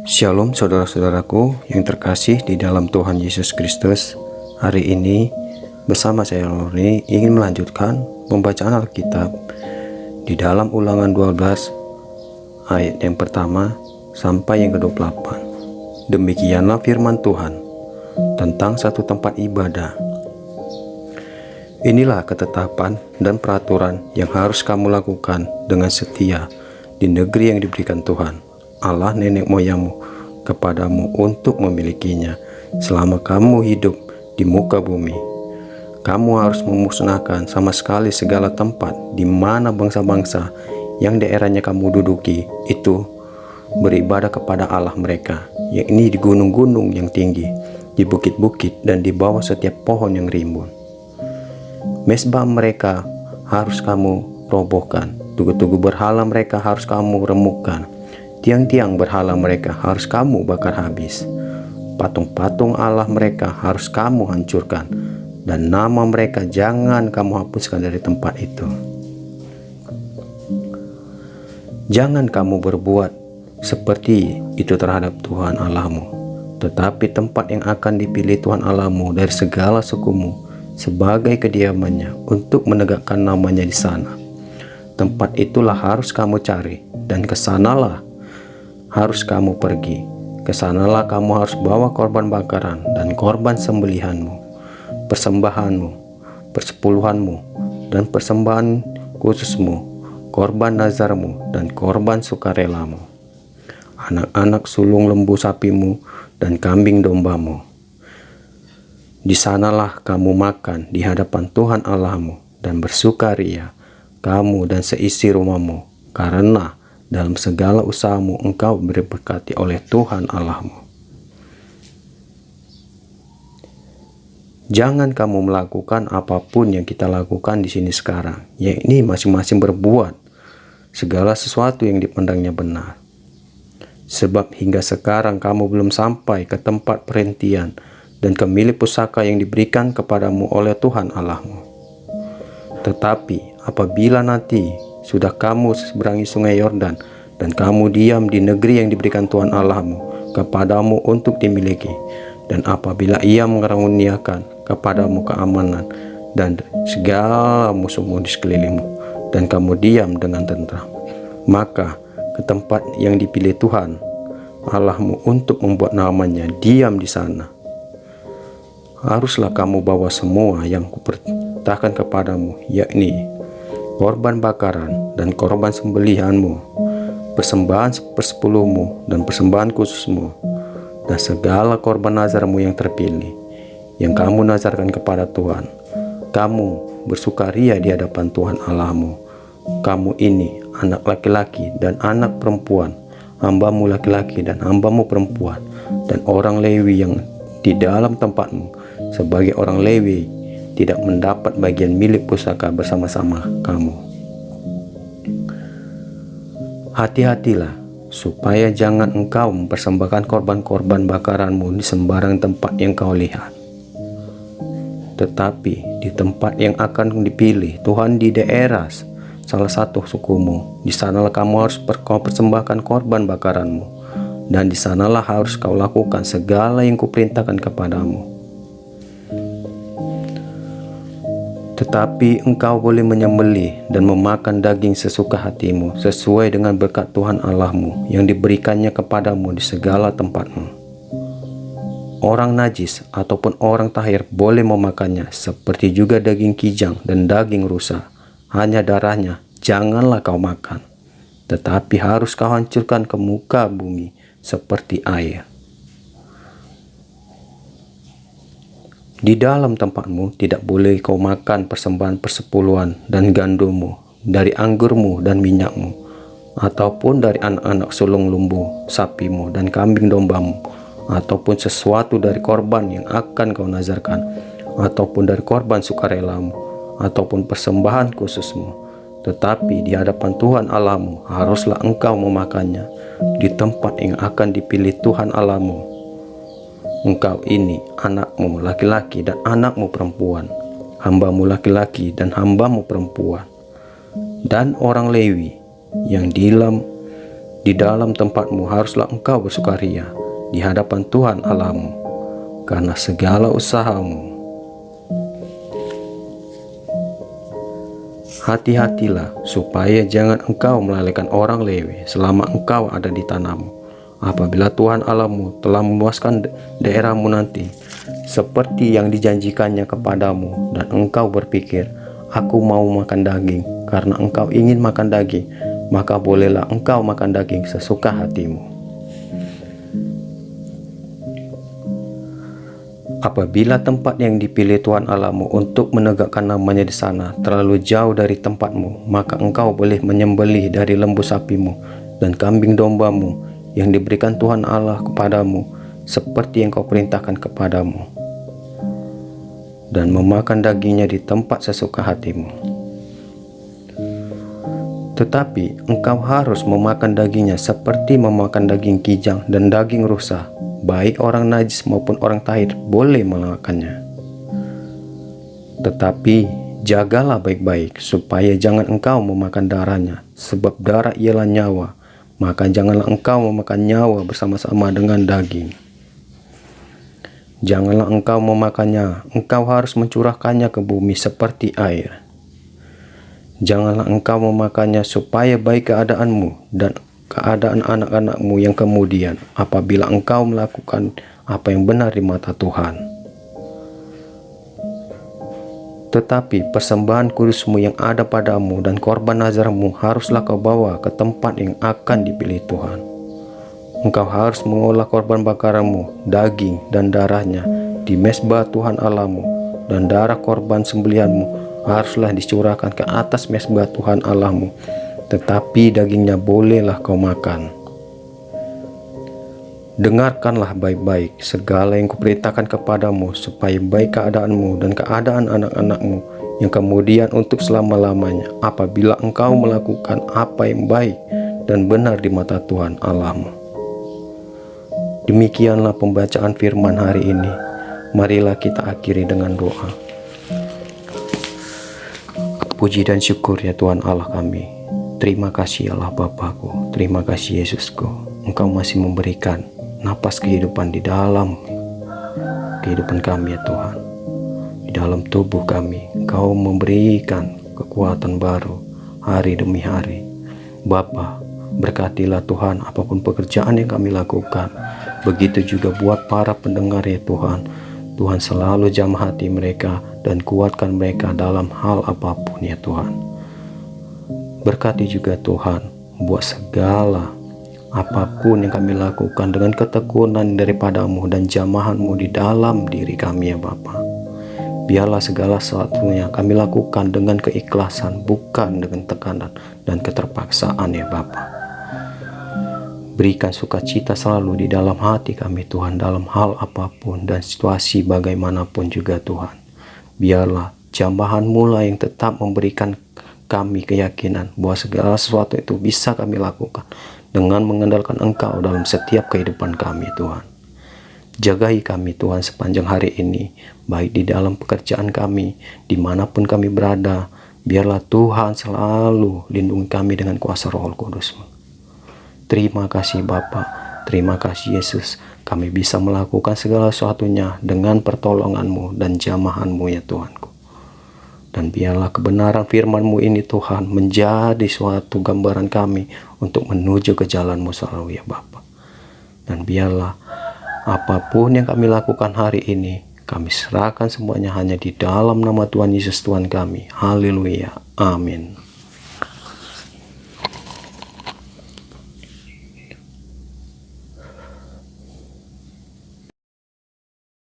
Shalom saudara-saudaraku yang terkasih di dalam Tuhan Yesus Kristus. Hari ini bersama saya Lorni ingin melanjutkan pembacaan Alkitab di dalam Ulangan 12 ayat yang pertama sampai yang ke-28. Demikianlah firman Tuhan tentang satu tempat ibadah. Inilah ketetapan dan peraturan yang harus kamu lakukan dengan setia di negeri yang diberikan Tuhan Allah nenek moyangmu kepadamu untuk memilikinya selama kamu hidup di muka bumi. Kamu harus memusnahkan sama sekali segala tempat di mana bangsa-bangsa yang daerahnya kamu duduki itu beribadah kepada Allah mereka, yakni di gunung-gunung yang tinggi, di bukit-bukit, dan di bawah setiap pohon yang rimbun. Mezbah mereka harus kamu robohkan, tugu-tugu berhala mereka harus kamu remukkan, tiang-tiang berhala mereka harus kamu bakar habis. Patung-patung Allah mereka harus kamu hancurkan, dan nama mereka jangan kamu hapuskan dari tempat itu. Jangan kamu berbuat seperti itu terhadap Tuhan Allahmu, tetapi tempat yang akan dipilih Tuhan Allahmu dari segala sukumu sebagai kediamannya untuk menegakkan namanya di sana. Tempat itulah harus kamu cari, dan kesanalah harus kamu pergi. Kesanalah kamu harus bawa korban bakaran dan korban sembelihanmu, persembahanmu, persepuluhanmu, dan persembahan khususmu, korban nazarmu, dan korban sukarelamu, anak-anak sulung lembu sapimu, dan kambing dombamu. Di sanalah kamu makan di hadapan Tuhan Allahmu dan bersukaria, kamu dan seisi rumahmu, karena dalam segala usahamu engkau diberkati oleh Tuhan Allahmu. Jangan kamu melakukan apapun yang kita lakukan di sini sekarang, yakni masing-masing berbuat segala sesuatu yang dipandangnya benar. Sebab hingga sekarang kamu belum sampai ke tempat perhentian dan ke milik pusaka yang diberikan kepadamu oleh Tuhan Allahmu. Tetapi apabila nanti sudah kamu seberangi sungai Yordan dan kamu diam di negeri yang diberikan Tuhan Allahmu kepadamu untuk dimiliki, dan apabila Ia mengaruniakan kepadamu keamanan dan segala musuhmu di sekelilingmu, dan kamu diam dengan tentram, maka ke tempat yang dipilih Tuhan Allahmu untuk membuat namanya diam di sana, haruslah kamu bawa semua yang kuperintahkan kepadamu, yakni korban bakaran dan korban sembelihanmu, persembahan persepuluhmu dan persembahan khususmu, dan segala korban nazarmu yang terpilih, yang kamu nazarkan kepada Tuhan. Kamu bersukaria di hadapan Tuhan Allahmu. Kamu ini anak laki-laki dan anak perempuan, hambamu laki-laki dan hambamu perempuan, dan orang Lewi yang di dalam tempatmu sebagai orang Lewi tidak mendapat bagian milik pusaka bersama-sama kamu. Hati-hatilah supaya jangan engkau mempersembahkan korban-korban bakaranmu di sembarang tempat yang kau lihat, tetapi di tempat yang akan dipilih Tuhan di daerah salah satu sukumu. Di sanalah kamu harus persembahkan korban bakaranmu, dan di sanalah harus kau lakukan segala yang kuperintahkan kepadamu. Tetapi engkau boleh menyembelih dan memakan daging sesuka hatimu sesuai dengan berkat Tuhan Allahmu yang diberikannya kepadamu di segala tempatmu. Orang najis ataupun orang tahir boleh memakannya, seperti juga daging kijang dan daging rusa. Hanya darahnya janganlah kau makan, tetapi harus kau hancurkan ke muka bumi seperti air. Di dalam tempatmu tidak boleh kau makan persembahan persepuluhan dan gandummu, dari anggurmu dan minyakmu, ataupun dari anak-anak sulung lembu sapimu dan kambing dombamu, ataupun sesuatu dari korban yang akan kau nazarkan, ataupun dari korban sukarelamu, ataupun persembahan khususmu. Tetapi di hadapan Tuhan Allahmu haruslah engkau memakannya di tempat yang akan dipilih Tuhan Allahmu. Engkau ini anakmu laki-laki dan anakmu perempuan, hambamu laki-laki dan hambamu perempuan, dan orang Lewi yang Di dalam tempatmu haruslah engkau bersukaria di hadapan Tuhan Allahmu karena segala usahamu. Hati-hatilah supaya jangan engkau melalaikan orang Lewi selama engkau ada di tanahmu. Apabila Tuhan Allahmu telah memuaskan daerahmu nanti seperti yang dijanjikannya kepadamu, dan engkau berpikir, aku mau makan daging, karena engkau ingin makan daging, maka bolehlah engkau makan daging sesuka hatimu. Apabila tempat yang dipilih Tuhan Allahmu untuk menegakkan namanya di sana terlalu jauh dari tempatmu, maka engkau boleh menyembelih dari lembu sapimu dan kambing dombamu yang diberikan Tuhan Allah kepadamu seperti yang kau perintahkan kepadamu, dan memakan dagingnya di tempat sesuka hatimu. Tetapi engkau harus memakan dagingnya seperti memakan daging kijang dan daging rusa. Baik orang najis maupun orang tahir boleh memakannya. Tetapi jagalah baik-baik supaya jangan engkau memakan darahnya, sebab darah ialah nyawa. Maka janganlah engkau memakan nyawa bersama-sama dengan daging. Janganlah engkau memakannya, engkau harus mencurahkannya ke bumi seperti air. Janganlah engkau memakannya supaya baik keadaanmu dan keadaan anak-anakmu yang kemudian apabila engkau melakukan apa yang benar di mata Tuhan. Tetapi persembahan kudusmu yang ada padamu dan korban nazarmu haruslah kau bawa ke tempat yang akan dipilih Tuhan. Engkau harus mengolah korban bakaranmu, daging dan darahnya di mezbah Tuhan Allahmu, dan darah korban sembelihanmu haruslah dicurahkan ke atas mezbah Tuhan Allahmu, tetapi dagingnya bolehlah kau makan. Dengarkanlah baik-baik segala yang kuperintahkan kepadamu, supaya baik keadaanmu dan keadaan anak-anakmu yang kemudian untuk selama-lamanya, apabila engkau melakukan apa yang baik dan benar di mata Tuhan Allahmu. Demikianlah pembacaan firman hari ini. Marilah kita akhiri dengan doa. Puji dan syukur ya Tuhan Allah kami. Terima kasih Allah Bapakku, terima kasih Yesusku. Engkau masih memberikan napas kehidupan di dalam kehidupan kami ya Tuhan. Di dalam tubuh kami, Engkau memberikan kekuatan baru hari demi hari. Bapa, berkatilah Tuhan apapun pekerjaan yang kami lakukan. Begitu juga buat para pendengar ya Tuhan. Tuhan selalu jamah hati mereka dan kuatkan mereka dalam hal apapun ya Tuhan. Berkati juga Tuhan buat segala apapun yang kami lakukan dengan ketekunan daripada-Mu dan jamahan-Mu di dalam diri kami ya Bapa. Biarlah segala sesuatunya kami lakukan dengan keikhlasan, bukan dengan tekanan dan keterpaksaan ya Bapa. Berikan sukacita selalu di dalam hati kami Tuhan, dalam hal apapun dan situasi bagaimanapun juga Tuhan. Biarlah jamahan-Mu lah yang tetap memberikan kami keyakinan bahwa segala sesuatu itu bisa kami lakukan dengan mengandalkan Engkau dalam setiap kehidupan kami Tuhan. Jagai kami Tuhan sepanjang hari ini, baik di dalam pekerjaan kami, dimanapun kami berada. Biarlah Tuhan selalu lindungi kami dengan kuasa Roh Kudus-Mu. Terima kasih Bapa, terima kasih Yesus. Kami bisa melakukan segala sesuatunya dengan pertolongan-Mu dan jamahan-Mu ya Tuhanku. Dan biarlah kebenaran firman-Mu ini Tuhan menjadi suatu gambaran kami untuk menuju ke jalan-Mu selalu ya Bapa. Dan biarlah apapun yang kami lakukan hari ini, kami serahkan semuanya hanya di dalam nama Tuhan Yesus Tuhan kami. Haleluya. Amin.